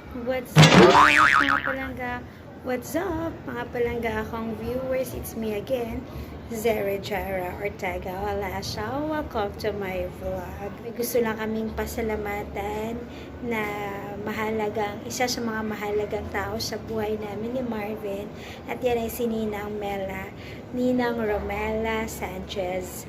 What's up, mga palangga? What's up, mga palangga akong viewers? It's me again, Zara Jara Ortega Alasha. Welcome to my vlog. May gusto lang kaming pasalamatan na isa sa mga mahalagang tao sa buhay namin ni Marvin. At yan ay si Ninang Romela Sanchez.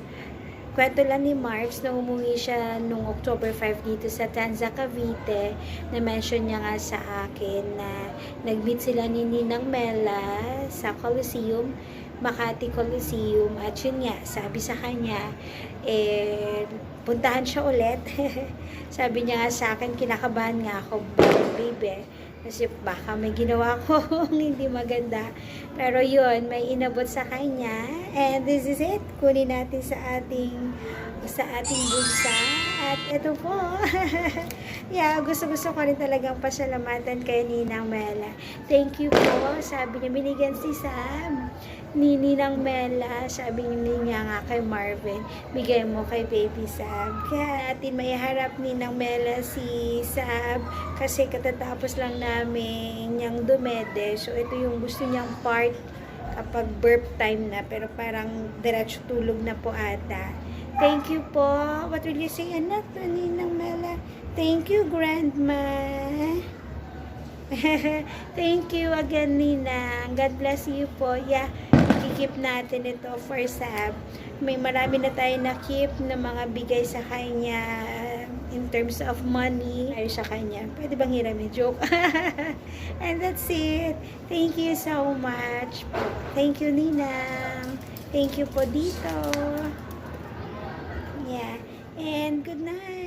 Kwento lang ni Marks na umuwi siya nung October 5 dito sa Tanza, Cavite, na mention niya nga sa akin na nag-meet sila ni Ninang Mela sa Coliseum, Makati Coliseum, at yun nga, sabi sa kanya, puntahan siya ulit. Sabi niya nga sa akin, kinakabahan nga ako, baby. Kasi baka may ginawa ko hindi maganda. Pero yun, may inabot sa kanya. And this is it. Kunin natin sa ating bulsa. At ito po. Yeah, gusto ko rin talagang pasalamatan kay Ninang Mela. Thank you po. Sabi niya, binigyan si Sam ni Ninang Mela. Sabi niya nga kay Marvin, bigay mo kay baby Sam. Kaya atin may harap Ninang Mela si Sam kasi katatapos lang namin niyang dumede. So ito yung gusto niyang part kapag burp time na, pero parang diretso tulog na po ata. Thank you po. What will you say, anak? Ninang Mela. Thank you, Grandma. Thank you again, Ninang. God bless you po. Yeah, i-keep natin ito for Sam. May marami na tayo na-keep na mga bigay sa kanya in terms of money. Ay sa kanya. Pwede bang hiramin? Joke. And that's it. Thank you so much. Thank you, Ninang. Thank you po dito. Yeah. And good night.